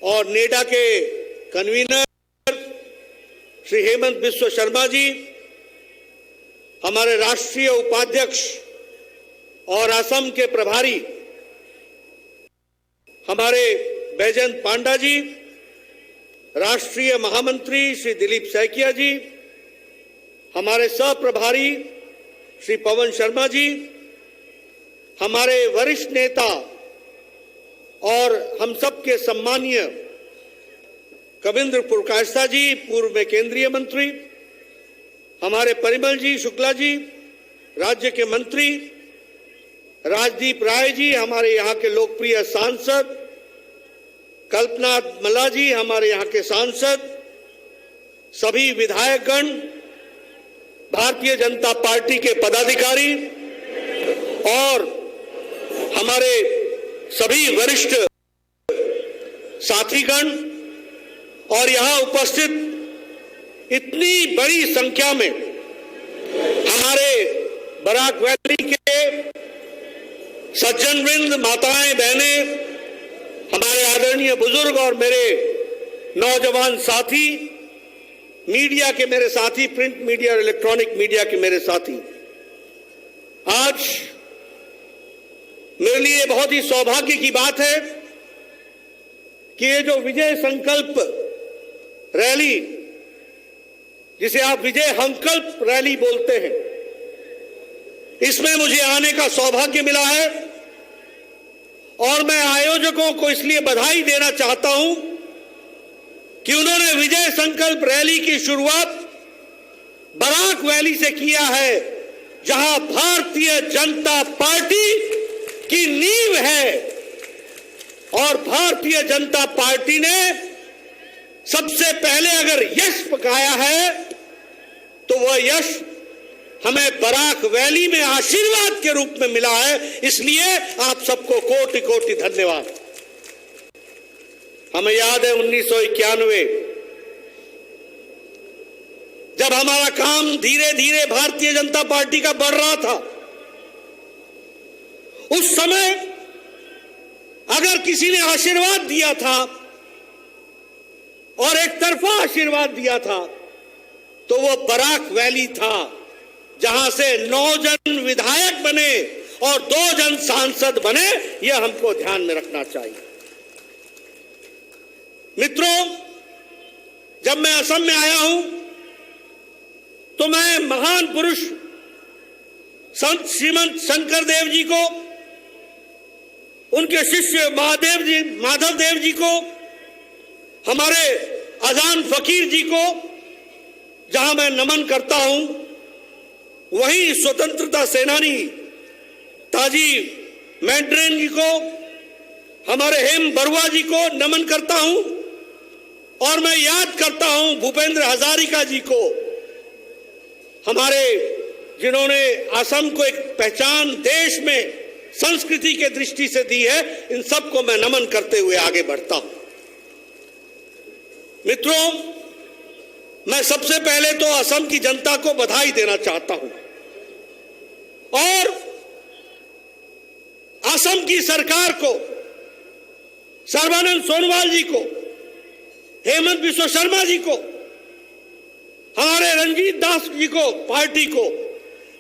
और नेडा के कन्वीनर श्री हेमंत बिस्वा शर्मा जी, हमारे राष्ट्रीय उपाध्यक्ष और असम के प्रभारी हमारे बैजयंत पांडा जी, राष्ट्रीय महामंत्री श्री दिलीप सैकिया जी, हमारे सह प्रभारी श्री पवन शर्मा जी, हमारे वरिष्ठ नेता और हम सबके सम्मानीय कविंद्र पुरकायस्था जी, पूर्व में केंद्रीय मंत्री, हमारे परिमल जी शुक्ला जी, राज्य के मंत्री, राजदीप राय जी, हमारे यहाँ के लोकप्रिय सांसद, कल्पना मल्ला जी, हमारे यहाँ के सांसद, सभी विधायकगण, भारतीय जनता पार्टी के पदाधिकारी और हमारे सभी वरिष्ठ साथीगण और यहाँ उपस्थित इतनी बड़ी संख्या में हमारे बराक वैली के सज्जन वृंद, माताएं, बहनें, हमारे आदरणीय बुजुर्ग और मेरे नौजवान साथी, मीडिया के मेरे साथी, प्रिंट मीडिया और इलेक्ट्रॉनिक मीडिया के मेरे साथी, आज मेरे लिए बहुत ही सौभाग्य की बात है कि ये जो विजय संकल्प रैली, जिसे आप विजय संकल्प रैली बोलते हैं, इसमें मुझे आने का सौभाग्य मिला है और मैं आयोजकों को इसलिए बधाई देना चाहता हूं कि उन्होंने विजय संकल्प रैली की शुरुआत बराक वैली से किया है, जहां भारतीय जनता पार्टी की नींव है और भारतीय जनता पार्टी ने सबसे पहले अगर यश पकाया है तो वह यश हमें बराक वैली में आशीर्वाद के रूप में मिला है। इसलिए आप सबको कोटि कोटि धन्यवाद। हमें याद है 1991 जब हमारा काम धीरे धीरे भारतीय जनता पार्टी का बढ़ रहा था, उस समय अगर किसी ने आशीर्वाद दिया था और एक तरफा आशीर्वाद दिया था तो वो बराक वैली था, जहां से 9 जन विधायक बने और 2 जन सांसद बने। यह हमको ध्यान में रखना चाहिए। मित्रों, जब मैं असम में आया हूं तो मैं महान पुरुष संत श्रीमंत शंकर देव जी को, उनके शिष्य माधव देव जी को, हमारे अजान फकीर जी को जहां मैं नमन करता हूं, वहीं स्वतंत्रता सेनानी ताजी मैंड्रेन जी को, हमारे हेम बरुआ जी को नमन करता हूं और मैं याद करता हूं भूपेंद्र हजारिका जी को, हमारे जिन्होंने असम को एक पहचान देश में संस्कृति के दृष्टि से दी है। इन सबको मैं नमन करते हुए आगे बढ़ता हूं। मित्रों, मैं सबसे पहले तो असम की जनता को बधाई देना चाहता हूं और असम की सरकार को, सर्बानंद सोनोवाल जी को, हेमंत बिस्वा शर्मा जी को, हमारे रंजीत दास जी को, पार्टी को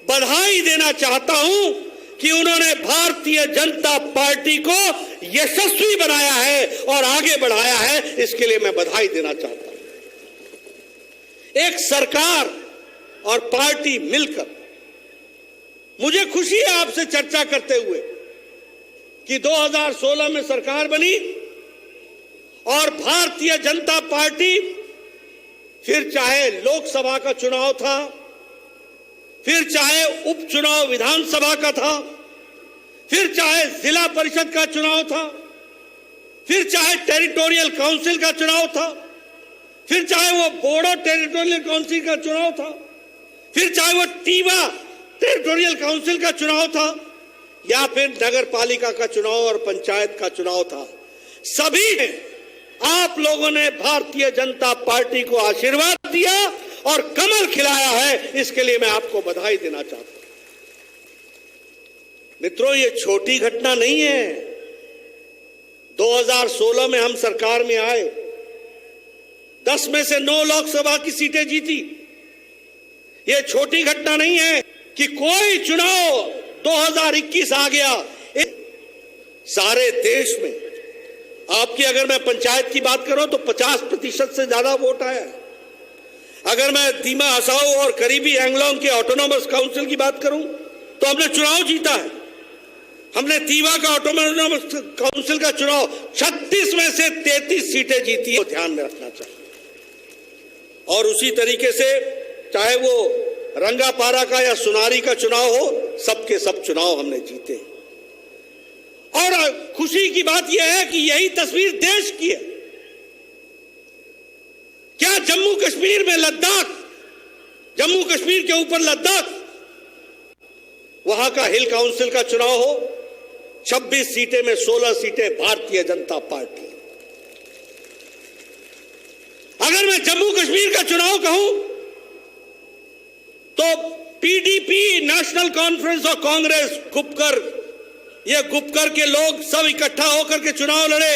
बधाई देना चाहता हूं कि उन्होंने भारतीय जनता पार्टी को यशस्वी बनाया है और आगे बढ़ाया है। इसके लिए मैं बधाई देना चाहता हूं। एक सरकार और पार्टी मिलकर, मुझे खुशी है आपसे चर्चा करते हुए कि 2016 में सरकार बनी और भारतीय जनता पार्टी, फिर चाहे लोकसभा का चुनाव था, फिर चाहे उपचुनाव विधानसभा का था, फिर चाहे जिला परिषद का चुनाव था, फिर चाहे टेरिटोरियल काउंसिल का चुनाव था, फिर चाहे वो बोडो टेरिटोरियल काउंसिल का चुनाव था, फिर चाहे वो टीवा टेरिटोरियल काउंसिल का चुनाव था, या फिर नगर पालिका का चुनाव और पंचायत का चुनाव था, सभी ने आप लोगों ने भारतीय जनता पार्टी को आशीर्वाद दिया और कमल खिलाया है। इसके लिए मैं आपको बधाई देना चाहता हूं। मित्रों, ये छोटी घटना नहीं है। 2016 में हम सरकार में आए, 10 में से 9 लोकसभा की सीटें जीती। यह छोटी घटना नहीं है कि कोई चुनाव 2021 आ गया। सारे देश में आपकी अगर मैं पंचायत की बात करूं तो 50% से ज्यादा वोट आया। अगर मैं दीमा हसाओ और करीबी एंगलोंग के ऑटोनोमस काउंसिल की बात करूं तो हमने चुनाव जीता है। हमने तीवा का ऑटोनोमस काउंसिल का चुनाव 36 में से 33 सीटें जीती है, ध्यान में रखना चाहिए। और उसी तरीके से चाहे वो रंगापारा का या सुनारी का चुनाव हो, सबके सब चुनाव हमने जीते। और खुशी की बात यह है कि यही तस्वीर देश की है। क्या जम्मू कश्मीर में लद्दाख, जम्मू कश्मीर के ऊपर लद्दाख, वहां का हिल काउंसिल का चुनाव हो, 26 सीटें में 16 सीटें भारतीय जनता पार्टी। अगर मैं जम्मू कश्मीर का चुनाव कहूं तो पीडीपी, नेशनल कॉन्फ्रेंस और कांग्रेस गुपकर के लोग सब इकट्ठा होकर के चुनाव लड़े,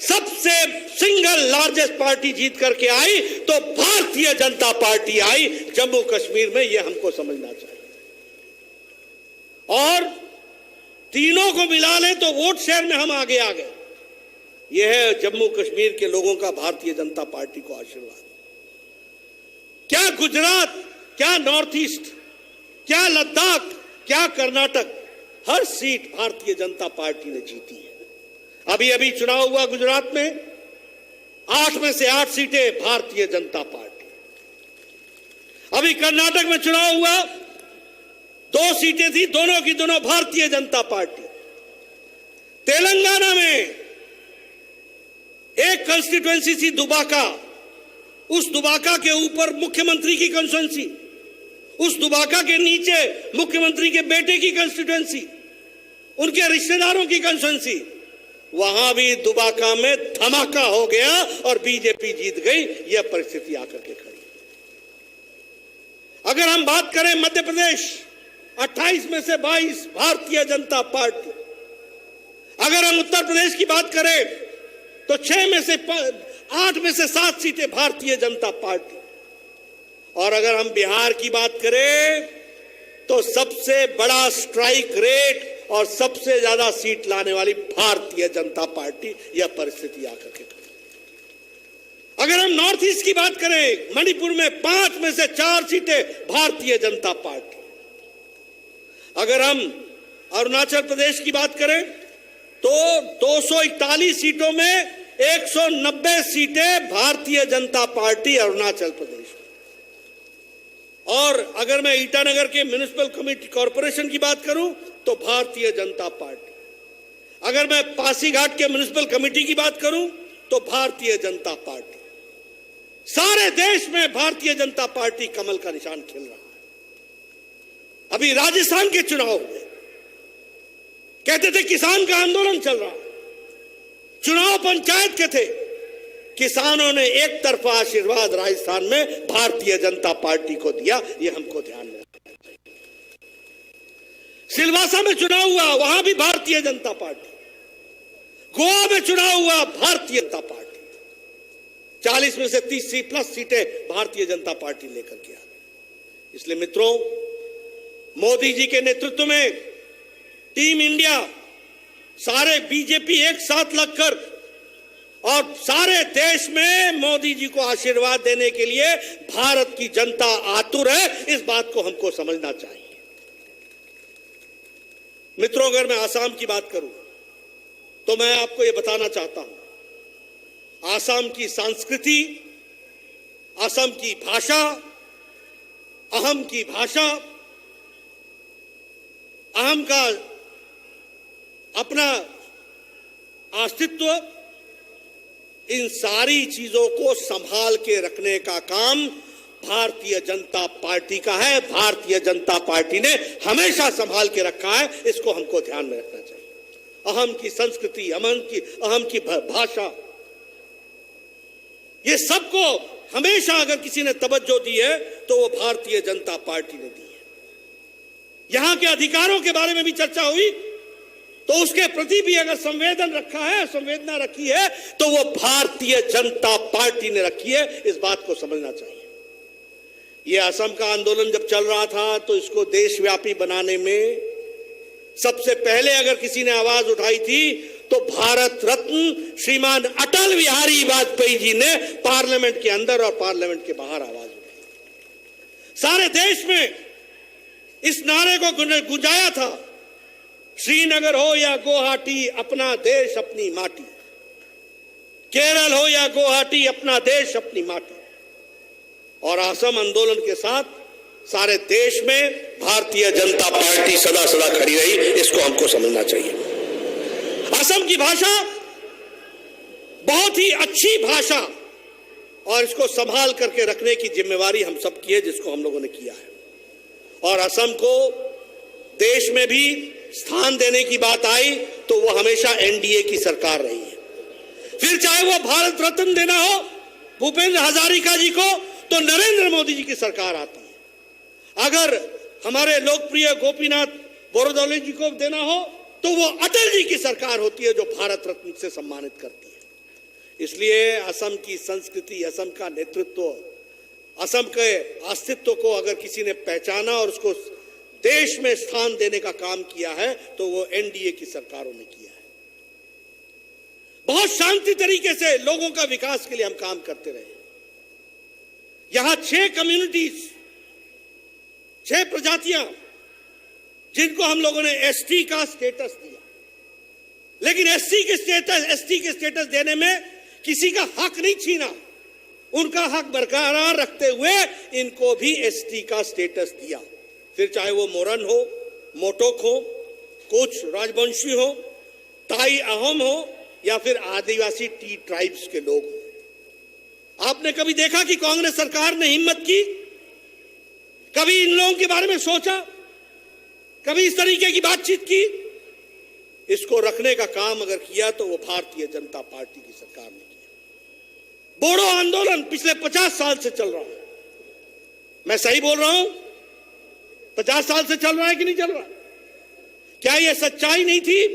सबसे सिंगल लार्जेस्ट पार्टी जीत करके आई तो भारतीय जनता पार्टी आई जम्मू कश्मीर में। यह हमको समझना चाहिए। और तीनों को मिला ले तो वोट शेयर में हम आगे आ गए। यह है जम्मू कश्मीर के लोगों का भारतीय जनता पार्टी को आशीर्वाद। क्या गुजरात, क्या नॉर्थ ईस्ट, क्या लद्दाख, क्या कर्नाटक, हर सीट भारतीय जनता पार्टी ने जीती है। अभी अभी चुनाव हुआ गुजरात में, 8 में से 8 सीटें भारतीय जनता पार्टी। अभी कर्नाटक में चुनाव हुआ, 2 सीटें थी, दोनों की दोनों भारतीय जनता पार्टी। तेलंगाना में एक कंस्टिट्यूएंसी थी दुबाका, उस दुबाका के ऊपर मुख्यमंत्री की कंस्टिट्यूएंसी, उस दुबाका के नीचे मुख्यमंत्री के बेटे की कंस्टिट्यूएंसी, उनके रिश्तेदारों की कंस्टिट्यूएंसी। वहां भी दुबाका में धमाका हो गया और बीजेपी जीत गई। यह परिस्थिति आकर के खड़ी। अगर हम बात करें मध्य प्रदेश, 28 में से 22 भारतीय जनता पार्टी। अगर हम उत्तर प्रदेश की बात करें तो 8 में से 7 सीटें भारतीय जनता पार्टी। और अगर हम बिहार की बात करें तो सबसे बड़ा स्ट्राइक रेट और सबसे ज्यादा सीट लाने वाली भारतीय जनता पार्टी। यह परिस्थिति आकर के खड़ी। अगर हम नॉर्थ ईस्ट की बात करें, मणिपुर में 5 में से 4 सीटें भारतीय जनता पार्टी। अगर हम अरुणाचल प्रदेश की बात करें तो 241 सीटों में 190 सीटें भारतीय जनता पार्टी अरुणाचल प्रदेश। और अगर मैं ईटानगर के म्युनिसिपल कमेटी कॉर्पोरेशन की बात करूं तो भारतीय जनता पार्टी। अगर मैं पासीघाट के म्युनिसिपल कमेटी की बात करूं तो भारतीय जनता पार्टी। सारे देश में भारतीय जनता पार्टी कमल का निशान खिल रहा है। अभी राजस्थान के चुनाव हुए, कहते थे किसान का आंदोलन चल रहा है, चुनाव पंचायत के थे, किसानों ने एक तरफा आशीर्वाद राजस्थान में भारतीय जनता पार्टी को दिया। यह हमको ध्यान में रखना चाहिए। सिलवासा में चुनाव हुआ, वहां भी भारतीय जनता पार्टी। गोवा में चुनाव हुआ, भारतीय जनता पार्टी। 40 में से 30+ सीटें भारतीय जनता पार्टी लेकर के आ गई। इसलिए मित्रों, मोदी जी के नेतृत्व में टीम इंडिया, सारे बीजेपी एक साथ लगकर और सारे देश में मोदी जी को आशीर्वाद देने के लिए भारत की जनता आतुर है। इस बात को हमको समझना चाहिए। मित्रों, अगर मैं आसाम की बात करूं तो मैं आपको यह बताना चाहता हूं, आसाम की संस्कृति, असम की भाषा, अहम की भाषा, अहम का अपना अस्तित्व, इन सारी चीजों को संभाल के रखने का काम भारतीय जनता पार्टी का है। भारतीय जनता पार्टी ने हमेशा संभाल के रखा है। इसको हमको ध्यान में रखना चाहिए। अहम की संस्कृति, अहम की भाषा, ये सबको हमेशा अगर किसी ने तवज्जो दी है तो वो भारतीय जनता पार्टी ने दी है। यहां के अधिकारों के बारे में भी चर्चा हुई तो उसके प्रति भी अगर संवेदना रखी है तो वो भारतीय जनता पार्टी ने रखी है। इस बात को समझना चाहिए। ये असम का आंदोलन जब चल रहा था तो इसको देशव्यापी बनाने में सबसे पहले अगर किसी ने आवाज उठाई थी तो भारत रत्न श्रीमान अटल बिहारी वाजपेयी जी ने पार्लियामेंट के अंदर और पार्लियामेंट के बाहर आवाज उठाई। सारे देश में इस नारे को गुंजाया था, श्रीनगर हो या गुवाहाटी, अपना देश अपनी माटी। केरल हो या गुवाहाटी, अपना देश अपनी माटी। और असम आंदोलन के साथ सारे देश में भारतीय जनता पार्टी सदा सदा खड़ी रही। इसको हमको समझना चाहिए। असम की भाषा बहुत ही अच्छी भाषा और इसको संभाल करके रखने की जिम्मेवारी हम सब की है, जिसको हम लोगों ने किया है। और असम को देश में भी स्थान देने की बात आई तो वो हमेशा एनडीए की सरकार रही है। फिर चाहे वो भारत रत्न देना हो भूपेंद्र हजारिका जी को तो नरेंद्र मोदी जी की सरकार आती है। अगर हमारे लोकप्रिय गोपीनाथ बोरदोले जी को देना हो तो वो अटल जी की सरकार होती है, जो भारत रत्न से सम्मानित करती है। इसलिए असम की संस्कृति, असम का नेतृत्व, असम के अस्तित्व को अगर किसी ने पहचाना और उसको देश में स्थान देने का काम किया है तो वो एनडीए की सरकारों ने किया है। बहुत शांति तरीके से लोगों का विकास के लिए हम काम करते रहे। यहां 6 कम्युनिटीज, 6 प्रजातियां जिनको हम लोगों ने एसटी का स्टेटस दिया, लेकिन एसटी के स्टेटस देने में किसी का हक नहीं छीना, उनका हक बरकरार रखते हुए इनको भी एसटी का स्टेटस दिया। फिर चाहे वो मोरन हो, मोटोक हो, कुछ राजवंशी हो, ताई अहोम हो या फिर आदिवासी टी ट्राइब्स के लोग हो। आपने कभी देखा कि कांग्रेस सरकार ने हिम्मत की? कभी इन लोगों के बारे में सोचा? कभी इस तरीके की बातचीत की? इसको रखने का काम अगर किया तो वो भारतीय जनता पार्टी की सरकार ने किया। बोडो आंदोलन पिछले 50 साल से चल रहा है। मैं सही बोल रहा हूं? 50 साल से चल रहा है कि नहीं चल रहा? क्या यह सच्चाई नहीं थी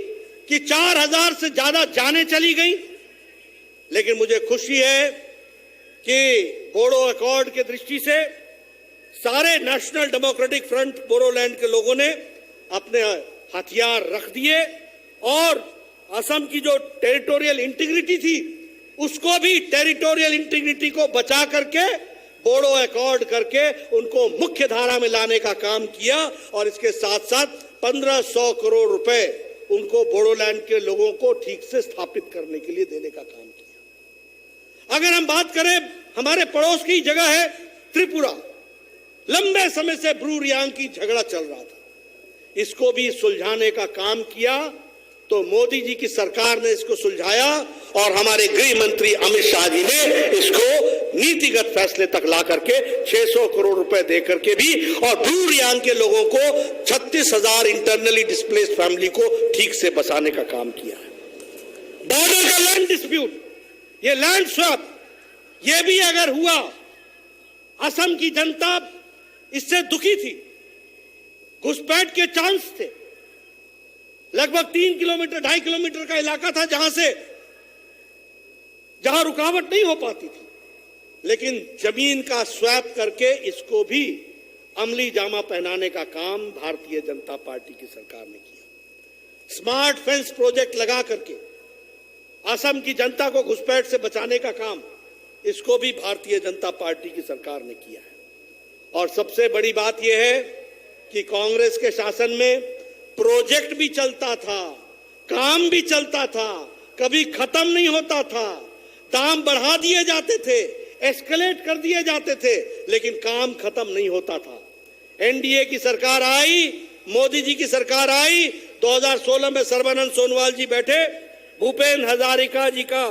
कि 4000 से ज्यादा जानें चली गई? लेकिन मुझे खुशी है कि बोडो अकॉर्ड के दृष्टि से सारे नेशनल डेमोक्रेटिक फ्रंट बोडोलैंड के लोगों ने अपने हथियार रख दिए और असम की जो टेरिटोरियल इंटीग्रिटी थी उसको भी, टेरिटोरियल इंटीग्रिटी को बचा करके बोडो अकॉर्ड करके उनको मुख्य धारा में लाने का काम किया। और इसके साथ साथ 1500 करोड़ रुपए उनको बोडोलैंड के लोगों को ठीक से स्थापित करने के लिए देने का काम किया। अगर हम बात करें, हमारे पड़ोस की जगह है त्रिपुरा। लंबे समय से ब्रू रियांग की झगड़ा चल रहा था, इसको भी सुलझाने का काम किया तो मोदी जी की सरकार ने इसको सुलझाया और हमारे गृह मंत्री अमित शाह जी ने इसको नीतिगत फैसले तक ला करके 600 करोड़ रुपए दे करके भी और ब्रू रियांग के लोगों को 36,000 इंटरनली डिस्प्लेस्ड फैमिली को ठीक से बसाने का काम किया है। बॉर्डर का लैंड डिस्प्यूट, ये लैंड स्वैप, ये भी अगर हुआ, असम की जनता इससे दुखी थी। घुसपैठ के चांस थे। लगभग 3 किलोमीटर 2.5 किलोमीटर का इलाका था जहां रुकावट नहीं हो पाती थी, लेकिन जमीन का स्वैप करके इसको भी अमली जामा पहनाने का काम भारतीय जनता पार्टी की सरकार ने किया। स्मार्ट फेंस प्रोजेक्ट लगा करके असम की जनता को घुसपैठ से बचाने का काम, इसको भी भारतीय जनता पार्टी की सरकार ने किया है। और सबसे बड़ी बात यह है कि कांग्रेस के शासन में प्रोजेक्ट भी चलता था, काम भी चलता था, कभी खत्म नहीं होता था। दाम बढ़ा दिए जाते थे, एस्केलेट कर दिए जाते थे, लेकिन काम खत्म नहीं होता था। एनडीए की सरकार आई, मोदी जी की सरकार आई, 2016 में सर्बानंद सोनोवाल जी बैठे, भूपेंद्र हजारिका जी का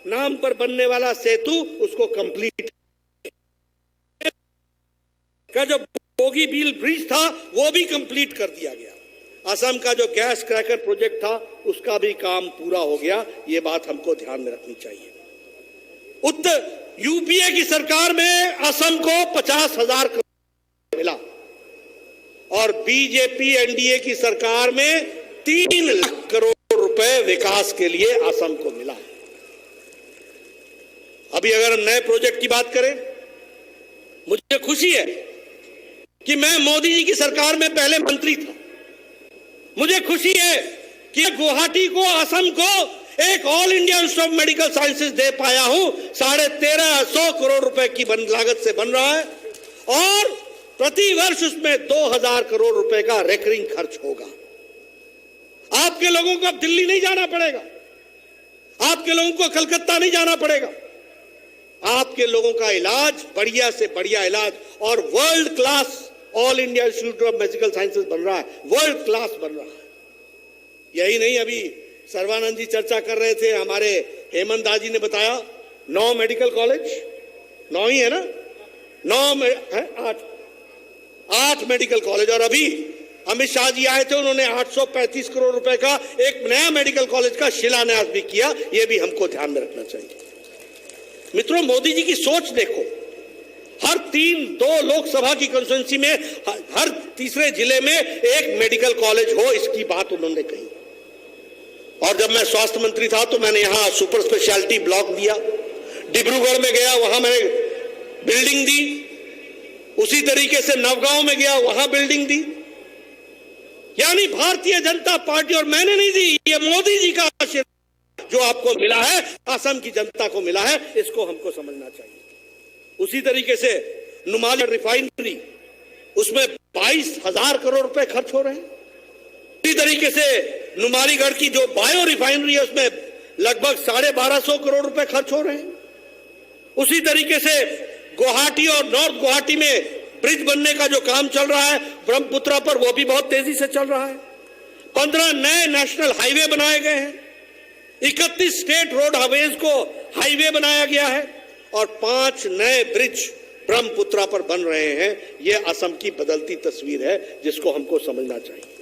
नाम पर बनने वाला सेतु उसको कंप्लीट का जो बोगी बील ब्रिज था वो भी कंप्लीट कर दिया गया। असम का जो गैस क्रैकर प्रोजेक्ट था उसका भी काम पूरा हो गया। ये बात हमको ध्यान में रखनी चाहिए। उत्तर यूपीए की सरकार में असम को 50,000 करोड़ मिला और बीजेपी एनडीए की सरकार में 3 लाख करोड़ रुपए विकास के लिए असम को मिला है। अभी अगर हम नए प्रोजेक्ट की बात करें, मुझे खुशी है कि मैं मोदी जी की सरकार में पहले मंत्री था। मुझे खुशी है कि गुवाहाटी को, असम को एक All India Institute of Medical Sciences दे पाया हूं। 1350 करोड़ रुपए की लागत से बन रहा है और प्रति वर्ष उसमें 2000 करोड़ रुपए का रेकरिंग खर्च होगा। आपके लोगों को अब दिल्ली नहीं जाना पड़ेगा, आपके लोगों को कलकत्ता नहीं जाना पड़ेगा। आपके लोगों का इलाज बढ़िया से बढ़िया इलाज और world class all India Institute of Medical sciences बन रहा है, वर्ल्ड क्लास बन रहा है। यही नहीं, अभी सर्वानंद जी चर्चा कर रहे थे, हमारे हेमंत दास जी ने बताया 9 मेडिकल कॉलेज, 9 ही है ना, 8 मेडिकल कॉलेज। और अभी अमित शाह जी आए थे, उन्होंने 835 करोड़ रुपए का एक नया मेडिकल कॉलेज का शिलान्यास भी किया। यह भी हमको ध्यान में रखना चाहिए। मित्रों, मोदी जी की सोच देखो, हर 2 लोकसभा की कॉन्स्टिट्यूंसी में हर तीसरे जिले में एक मेडिकल कॉलेज हो, इसकी बात उन्होंने कही। और जब मैं स्वास्थ्य मंत्री था तो मैंने यहां सुपर स्पेशलिटी ब्लॉक दिया, डिब्रूगढ़ में गया वहां मैंने बिल्डिंग दी, उसी तरीके से नवगांव में गया वहां बिल्डिंग दी। यानी भारतीय जनता पार्टी, और मैंने नहीं दी, ये मोदी जी का आशीर्वाद जो आपको मिला है, असम की जनता को मिला है, इसको हमको समझना चाहिए। उसी तरीके से नुमाली रिफाइनरी, उसमें 22,000 करोड़ रुपए खर्च हो रहे हैं। इसी तरीके से नुमालीगढ़ की जो बायो रिफाइनरी है, उसमें लगभग 1250 करोड़ रुपए खर्च हो रहे हैं। उसी तरीके से गुवाहाटी और नॉर्थ गुवाहाटी में ब्रिज बनने का जो काम चल रहा है ब्रह्मपुत्रा पर, वो भी बहुत तेजी से चल रहा है। 15 नए नेशनल हाईवे बनाए गए हैं, 31 स्टेट रोड हाईवेज को हाईवे बनाया गया है और 5 नए ब्रिज ब्रह्मपुत्रा पर बन रहे हैं। यह असम की बदलती तस्वीर है जिसको हमको समझना चाहिए।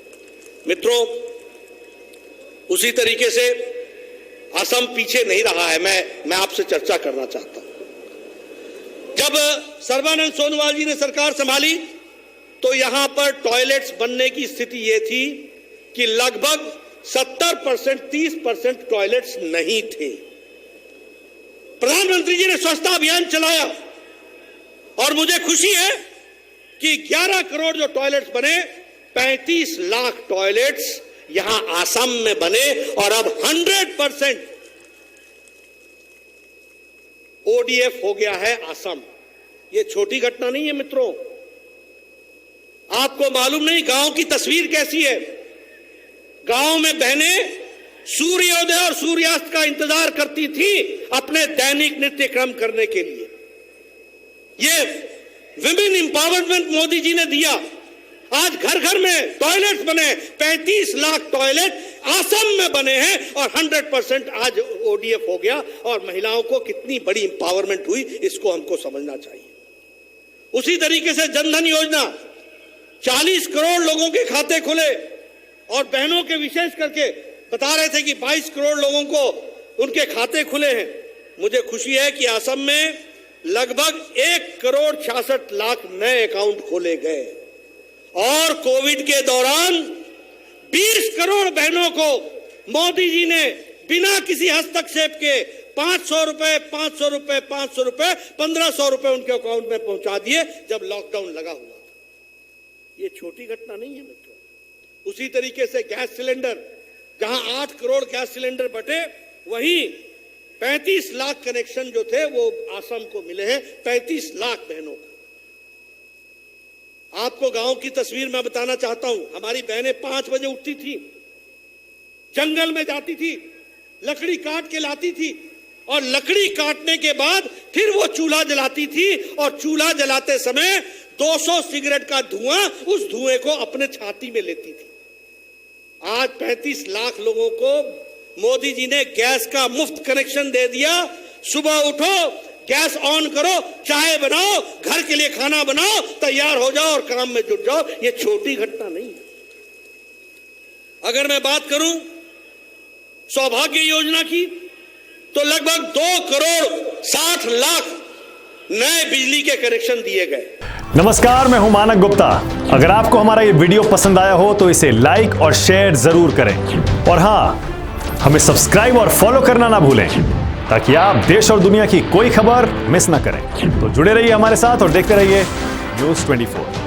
मित्रों, उसी तरीके से असम पीछे नहीं रहा है। मैं आपसे चर्चा करना चाहता हूं। जब सर्बानंद सोनोवाल जी ने सरकार संभाली तो यहां पर टॉयलेट्स बनने की स्थिति यह थी कि लगभग 70%, 30% टॉयलेट्स नहीं थे। प्रधानमंत्री जी ने स्वच्छता अभियान चलाया और मुझे खुशी है कि 11 करोड़ जो टॉयलेट्स बने, 35 लाख टॉयलेट्स यहां असम में बने और अब 100% ओडीएफ हो गया है असम। ये छोटी घटना नहीं है मित्रों। आपको मालूम नहीं गांव की तस्वीर कैसी है। गांव में बहनें सूर्योदय और सूर्यास्त का इंतजार करती थी अपने दैनिक नित्य क्रम करने के लिए। ये विमेन एम्पावरमेंट मोदी जी ने दिया। आज घर घर में टॉयलेट्स बने, 35 लाख टॉयलेट असम में बने हैं और 100% आज ओडीएफ हो गया। और महिलाओं को कितनी बड़ी एम्पावरमेंट हुई, इसको हमको समझना चाहिए। उसी तरीके से जनधन योजना, 40 करोड़ लोगों के खाते खुले और बहनों के विशेष करके बता रहे थे कि 22 करोड़ लोगों को उनके खाते खुले हैं। मुझे खुशी है कि असम में लगभग 1 करोड़ 66 लाख नए अकाउंट खोले गए और कोविड के दौरान 20 करोड़ बहनों को मोदी जी ने बिना किसी हस्तक्षेप के 500 रुपए 500 रुपए 500 रुपए 1500 रुपए उनके अकाउंट में पहुंचा दिए जब लॉकडाउन लगा हुआ था। ये छोटी घटना नहीं है मित्रों। उसी तरीके से गैस सिलेंडर, जहां 8 करोड़ गैस सिलेंडर बटे, वहीं 35 लाख कनेक्शन जो थे वो असम को मिले हैं, 35 लाख बहनों को। आपको गांव की तस्वीर मैं बताना चाहता हूं। हमारी बहनें 5 बजे उठती थी, जंगल में जाती थी, लकड़ी काट के लाती थी और लकड़ी काटने के बाद फिर वो चूल्हा जलाती थी और चूल्हा जलाते समय 200 सिगरेट का धुआं, उस धुएं को अपने छाती में लेती थी। आज 35 लाख लोगों को मोदी जी ने गैस का मुफ्त कनेक्शन दे दिया। सुबह उठो, गैस ऑन करो, चाय बनाओ, घर के लिए खाना बनाओ, तैयार हो जाओ और काम में जुट जाओ। ये छोटी घटना नहीं है। अगर मैं बात करूं सौभाग्य योजना की, तो लगभग 2 करोड़ 60 लाख नए बिजली के कनेक्शन दिए गए। नमस्कार, मैं हूं मानक गुप्ता। अगर आपको हमारा ये वीडियो पसंद आया हो तो इसे लाइक और शेयर जरूर करें और हां, हमें सब्सक्राइब और फॉलो करना ना भूलें ताकि आप देश और दुनिया की कोई खबर मिस ना करें। तो जुड़े रहिए हमारे साथ और देखते रहिए News 24।